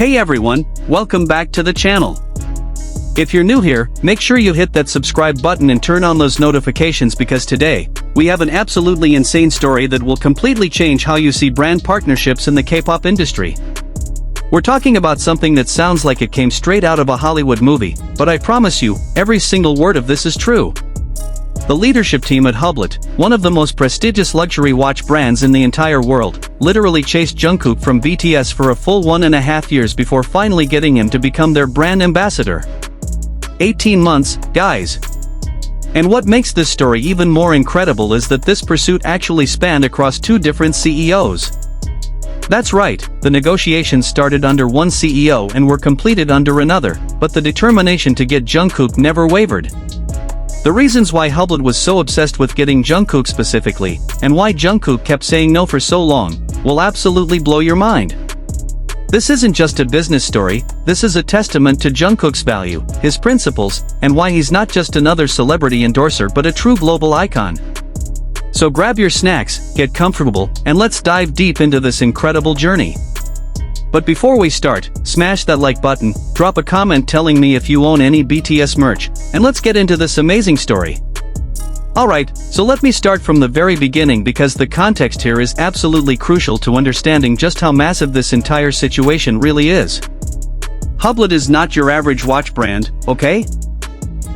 Hey everyone, welcome back to the channel. If you're new here, make sure you hit that subscribe button and turn on those notifications because today, we have an absolutely insane story that will completely change how you see brand partnerships in the K-pop industry. We're talking about something that sounds like it came straight out of a Hollywood movie, but I promise you, every single word of this is true. The leadership team at HUBLOT, one of the most prestigious luxury watch brands in the entire world, literally chased Jungkook from BTS for a full 1.5 years before finally getting him to become their brand ambassador. 18 months, guys. And what makes this story even more incredible is that this pursuit actually spanned across two different CEOs. That's right, the negotiations started under one CEO and were completed under another, but the determination to get Jungkook never wavered. The reasons why HUBLOT was so obsessed with getting Jungkook specifically, and why Jungkook kept saying no for so long, will absolutely blow your mind. This isn't just a business story, this is a testament to Jungkook's value, his principles, and why he's not just another celebrity endorser but a true global icon. So grab your snacks, get comfortable, and let's dive deep into this incredible journey. But before we start, smash that like button, drop a comment telling me if you own any BTS merch, and let's get into this amazing story. Alright, so let me start from the very beginning because the context here is absolutely crucial to understanding just how massive this entire situation really is. HUBLOT is not your average watch brand, okay?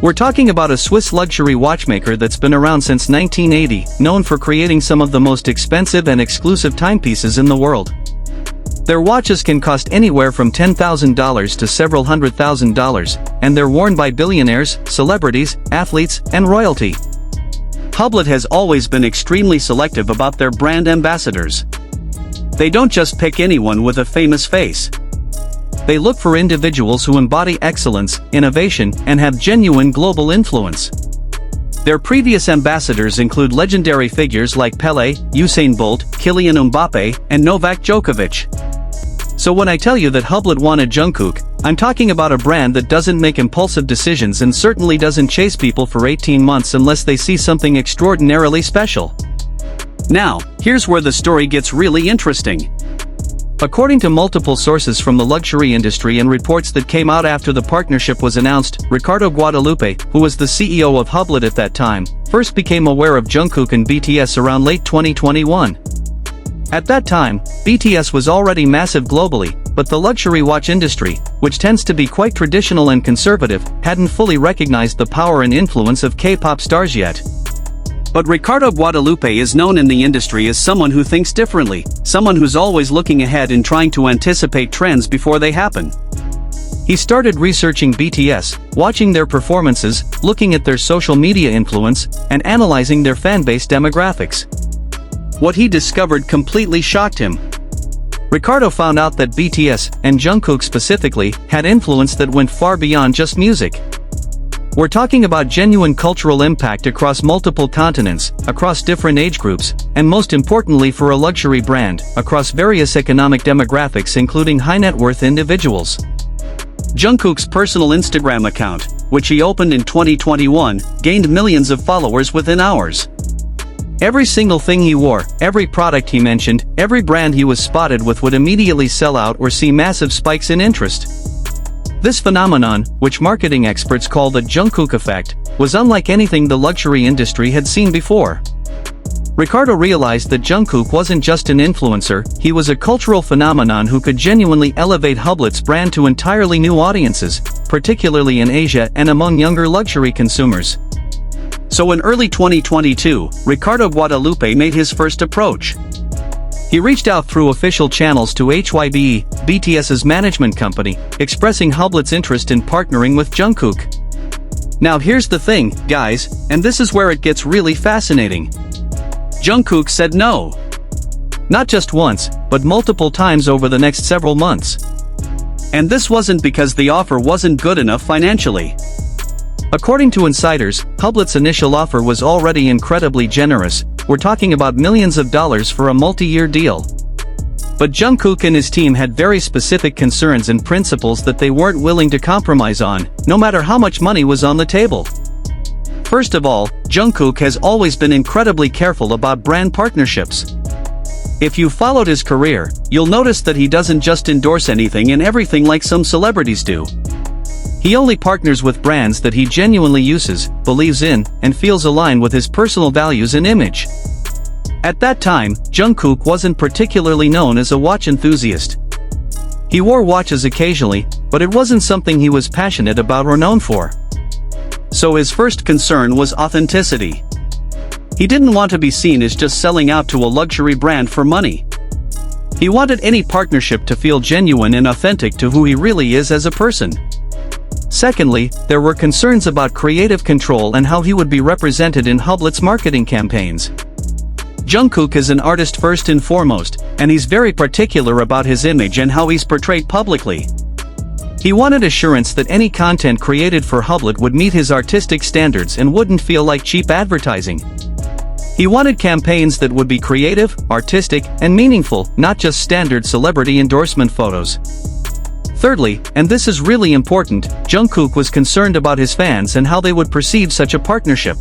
We're talking about a Swiss luxury watchmaker that's been around since 1980, known for creating some of the most expensive and exclusive timepieces in the world. Their watches can cost anywhere from $10,000 to several $100,000, and they're worn by billionaires, celebrities, athletes, and royalty. HUBLOT has always been extremely selective about their brand ambassadors. They don't just pick anyone with a famous face. They look for individuals who embody excellence, innovation, and have genuine global influence. Their previous ambassadors include legendary figures like Pelé, Usain Bolt, Kylian Mbappé, and Novak Djokovic. So when I tell you that HUBLOT wanted Jungkook, I'm talking about a brand that doesn't make impulsive decisions and certainly doesn't chase people for 18 months unless they see something extraordinarily special. Now, here's where the story gets really interesting. According to multiple sources from the luxury industry and reports that came out after the partnership was announced, Ricardo Guadalupe, who was the CEO of HUBLOT at that time, first became aware of Jungkook and BTS around late 2021. At that time, BTS was already massive globally, but the luxury watch industry, which tends to be quite traditional and conservative, hadn't fully recognized the power and influence of K-pop stars yet. But Ricardo Guadalupe is known in the industry as someone who thinks differently, someone who's always looking ahead and trying to anticipate trends before they happen. He started researching BTS, watching their performances, looking at their social media influence, and analyzing their fanbase demographics. What he discovered completely shocked him. Ricardo found out that BTS, and Jungkook specifically, had influence that went far beyond just music. We're talking about genuine cultural impact across multiple continents, across different age groups, and most importantly for a luxury brand, across various economic demographics including high net worth individuals. Jungkook's personal Instagram account, which he opened in 2021, gained millions of followers within hours. Every single thing he wore, every product he mentioned, every brand he was spotted with would immediately sell out or see massive spikes in interest. This phenomenon, which marketing experts call the Jungkook effect, was unlike anything the luxury industry had seen before. Ricardo realized that Jungkook wasn't just an influencer, he was a cultural phenomenon who could genuinely elevate HUBLOT's brand to entirely new audiences, particularly in Asia and among younger luxury consumers. So in early 2022, Ricardo Guadalupe made his first approach. He reached out through official channels to HYBE, BTS's management company, expressing HUBLOT's interest in partnering with Jungkook. Now here's the thing, guys, and this is where it gets really fascinating. Jungkook said no. Not just once, but multiple times over the next several months. And this wasn't because the offer wasn't good enough financially. According to insiders, HUBLOT's initial offer was already incredibly generous, we're talking about millions of dollars for a multi-year deal. But Jungkook and his team had very specific concerns and principles that they weren't willing to compromise on, no matter how much money was on the table. First of all, Jungkook has always been incredibly careful about brand partnerships. If you followed his career, you'll notice that he doesn't just endorse anything and everything like some celebrities do. He only partners with brands that he genuinely uses, believes in, and feels align with his personal values and image. At that time, Jungkook wasn't particularly known as a watch enthusiast. He wore watches occasionally, but it wasn't something he was passionate about or known for. So his first concern was authenticity. He didn't want to be seen as just selling out to a luxury brand for money. He wanted any partnership to feel genuine and authentic to who he really is as a person. Secondly, there were concerns about creative control and how he would be represented in HUBLOT's marketing campaigns. Jungkook is an artist first and foremost, and he's very particular about his image and how he's portrayed publicly. He wanted assurance that any content created for HUBLOT would meet his artistic standards and wouldn't feel like cheap advertising. He wanted campaigns that would be creative, artistic, and meaningful, not just standard celebrity endorsement photos. Thirdly, and this is really important, Jungkook was concerned about his fans and how they would perceive such a partnership.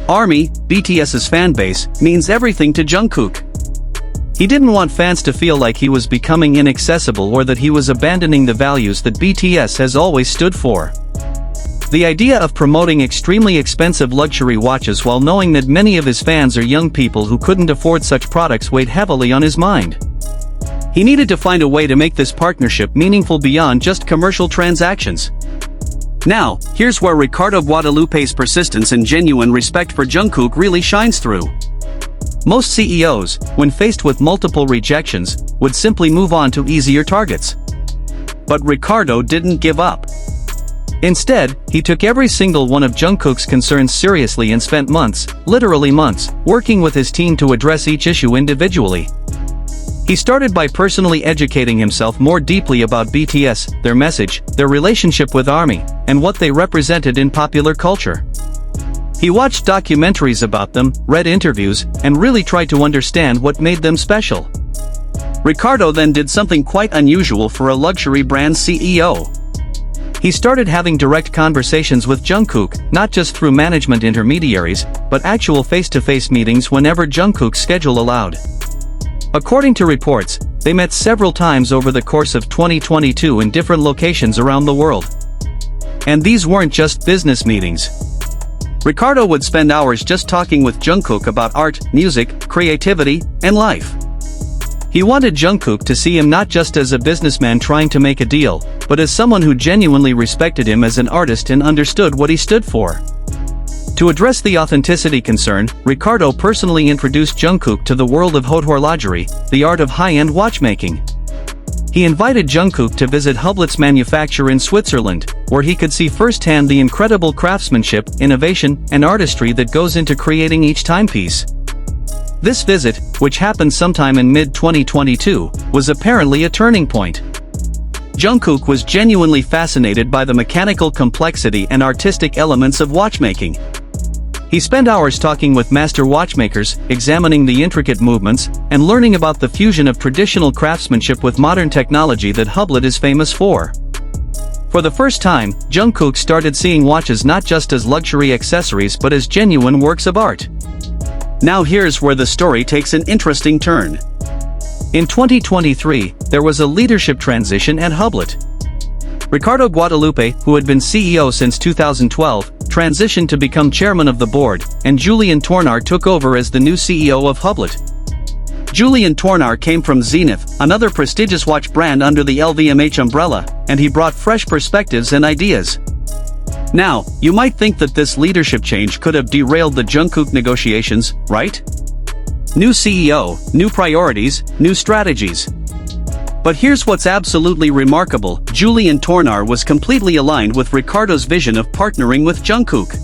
ARMY, BTS's fanbase, means everything to Jungkook. He didn't want fans to feel like he was becoming inaccessible or that he was abandoning the values that BTS has always stood for. The idea of promoting extremely expensive luxury watches while knowing that many of his fans are young people who couldn't afford such products weighed heavily on his mind. He needed to find a way to make this partnership meaningful beyond just commercial transactions. Now, here's where Ricardo Guadalupe's persistence and genuine respect for Jungkook really shines through. Most CEOs, when faced with multiple rejections, would simply move on to easier targets. But Ricardo didn't give up. Instead, he took every single one of Jungkook's concerns seriously and spent months, literally months, working with his team to address each issue individually. He started by personally educating himself more deeply about BTS, their message, their relationship with ARMY, and what they represented in popular culture. He watched documentaries about them, read interviews, and really tried to understand what made them special. Ricardo then did something quite unusual for a luxury brand CEO. He started having direct conversations with Jungkook, not just through management intermediaries, but actual face-to-face meetings whenever Jungkook's schedule allowed. According to reports, they met several times over the course of 2022 in different locations around the world. And these weren't just business meetings. Ricardo would spend hours just talking with Jungkook about art, music, creativity, and life. He wanted Jungkook to see him not just as a businessman trying to make a deal, but as someone who genuinely respected him as an artist and understood what he stood for. To address the authenticity concern, Ricardo personally introduced Jungkook to the world of haute horlogerie, the art of high-end watchmaking. He invited Jungkook to visit HUBLOT's manufacture in Switzerland, where he could see firsthand the incredible craftsmanship, innovation, and artistry that goes into creating each timepiece. This visit, which happened sometime in mid-2022, was apparently a turning point. Jungkook was genuinely fascinated by the mechanical complexity and artistic elements of watchmaking. He spent hours talking with master watchmakers, examining the intricate movements, and learning about the fusion of traditional craftsmanship with modern technology that HUBLOT is famous for. For the first time, Jungkook started seeing watches not just as luxury accessories but as genuine works of art. Now here's where the story takes an interesting turn. In 2023, there was a leadership transition at HUBLOT. Ricardo Guadalupe, who had been CEO since 2012, transitioned to become chairman of the board, and Julian Tornar took over as the new CEO of HUBLOT. Julian Tornar came from Zenith, another prestigious watch brand under the LVMH umbrella, and he brought fresh perspectives and ideas. Now, you might think that this leadership change could have derailed the Jungkook negotiations, right? New CEO, new priorities, new strategies. But here's what's absolutely remarkable: Julian Tornar was completely aligned with Ricardo's vision of partnering with Jungkook.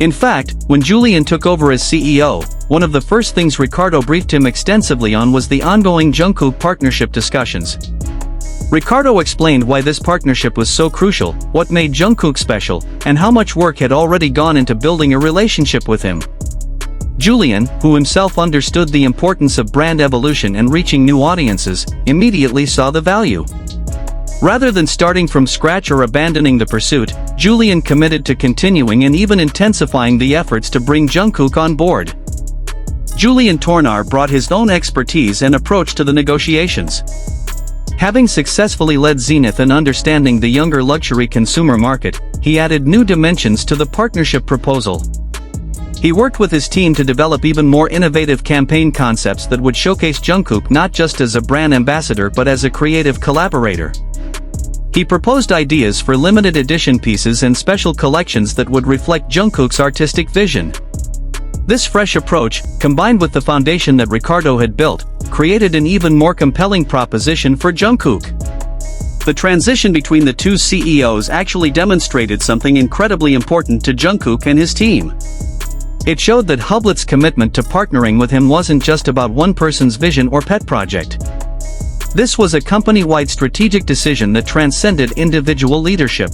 In fact, when Julian took over as CEO, one of the first things Ricardo briefed him extensively on was the ongoing Jungkook partnership discussions. Ricardo explained why this partnership was so crucial, what made Jungkook special, and how much work had already gone into building a relationship with him. Julian, who himself understood the importance of brand evolution and reaching new audiences, immediately saw the value. Rather than starting from scratch or abandoning the pursuit, Julian committed to continuing and even intensifying the efforts to bring Jungkook on board. JiminTornar brought his own expertise and approach to the negotiations. Having successfully led Zenith in understanding the younger luxury consumer market, he added new dimensions to the partnership proposal. He worked with his team to develop even more innovative campaign concepts that would showcase Jungkook not just as a brand ambassador but as a creative collaborator. He proposed ideas for limited edition pieces and special collections that would reflect Jungkook's artistic vision. This fresh approach, combined with the foundation that Ricardo had built, created an even more compelling proposition for Jungkook. The transition between the two CEOs actually demonstrated something incredibly important to Jungkook and his team. It showed that HUBLOT's commitment to partnering with him wasn't just about one person's vision or pet project. This was a company-wide strategic decision that transcended individual leadership.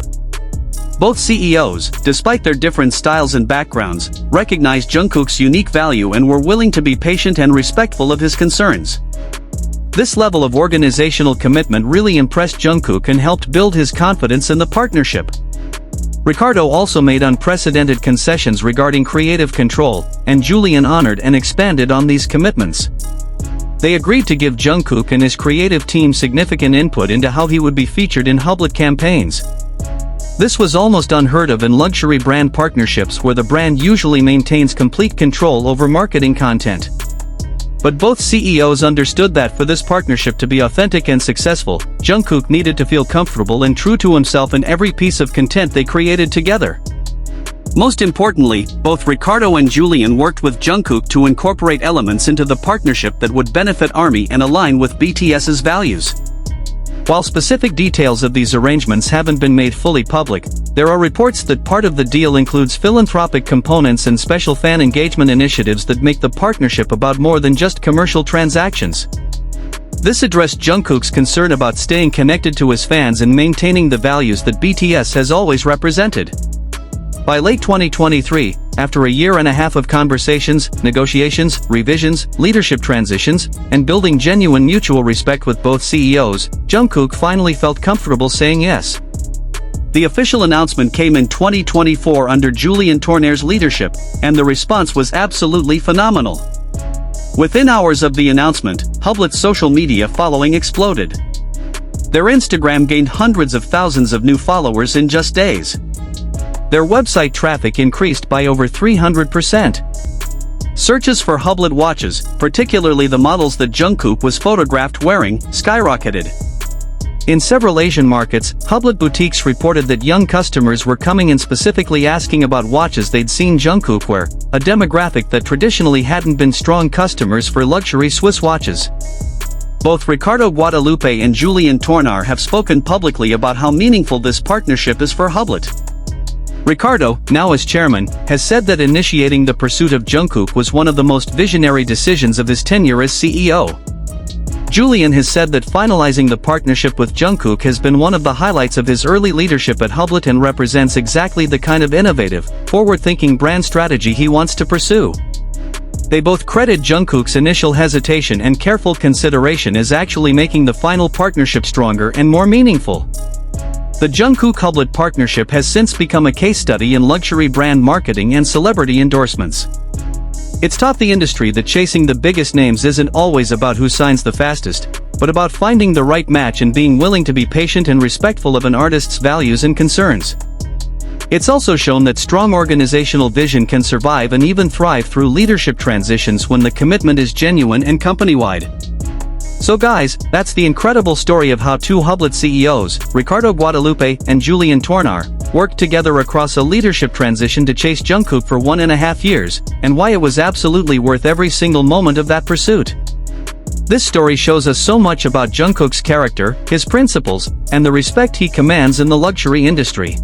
Both CEOs, despite their different styles and backgrounds, recognized Jungkook's unique value and were willing to be patient and respectful of his concerns. This level of organizational commitment really impressed Jungkook and helped build his confidence in the partnership. Ricardo also made unprecedented concessions regarding creative control, and Julian honored and expanded on these commitments. They agreed to give Jungkook and his creative team significant input into how he would be featured in HUBLOT campaigns. This was almost unheard of in luxury brand partnerships where the brand usually maintains complete control over marketing content. But both CEOs understood that for this partnership to be authentic and successful, Jungkook needed to feel comfortable and true to himself in every piece of content they created together. Most importantly, both Ricardo and Julian worked with Jungkook to incorporate elements into the partnership that would benefit ARMY and align with BTS's values. While specific details of these arrangements haven't been made fully public, there are reports that part of the deal includes philanthropic components and special fan engagement initiatives that make the partnership about more than just commercial transactions. This addressed Jungkook's concern about staying connected to his fans and maintaining the values that BTS has always represented. By late 2023, after a year and a half of conversations, negotiations, revisions, leadership transitions, and building genuine mutual respect with both CEOs, Jungkook finally felt comfortable saying yes. The official announcement came in 2024 under JiminTornar's leadership, and the response was absolutely phenomenal. Within hours of the announcement, HUBLOT's social media following exploded. Their Instagram gained hundreds of thousands of new followers in just days. Their website traffic increased by over 300%. Searches for HUBLOT watches, particularly the models that Jungkook was photographed wearing, skyrocketed. In several Asian markets, HUBLOT boutiques reported that young customers were coming in specifically asking about watches they'd seen Jungkook wear, a demographic that traditionally hadn't been strong customers for luxury Swiss watches. Both Ricardo Guadalupe and JiminTornar have spoken publicly about how meaningful this partnership is for HUBLOT. Ricardo, now as chairman, has said that initiating the pursuit of Jungkook was one of the most visionary decisions of his tenure as CEO. Julian has said that finalizing the partnership with Jungkook has been one of the highlights of his early leadership at HUBLOT and represents exactly the kind of innovative, forward-thinking brand strategy he wants to pursue. They both credit Jungkook's initial hesitation and careful consideration as actually making the final partnership stronger and more meaningful. The Jungkook-HUBLOT partnership has since become a case study in luxury brand marketing and celebrity endorsements. It's taught the industry that chasing the biggest names isn't always about who signs the fastest, but about finding the right match and being willing to be patient and respectful of an artist's values and concerns. It's also shown that strong organizational vision can survive and even thrive through leadership transitions when the commitment is genuine and company-wide. So guys, that's the incredible story of how two HUBLOT CEOs, Ricardo Guadalupe and JiminTornar, worked together across a leadership transition to chase Jungkook for 1.5 years, and why it was absolutely worth every single moment of that pursuit. This story shows us so much about Jungkook's character, his principles, and the respect he commands in the luxury industry.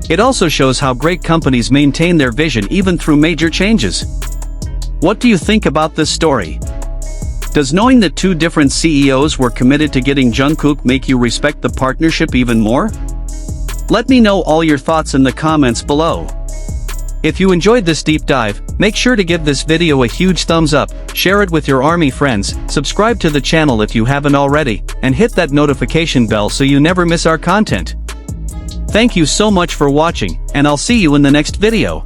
It also shows how great companies maintain their vision even through major changes. What do you think about this story? Does knowing that two different CEOs were committed to getting Jungkook make you respect the partnership even more? Let me know all your thoughts in the comments below. If you enjoyed this deep dive, make sure to give this video a huge thumbs up, share it with your ARMY friends, subscribe to the channel if you haven't already, and hit that notification bell so you never miss our content. Thank you so much for watching, and I'll see you in the next video.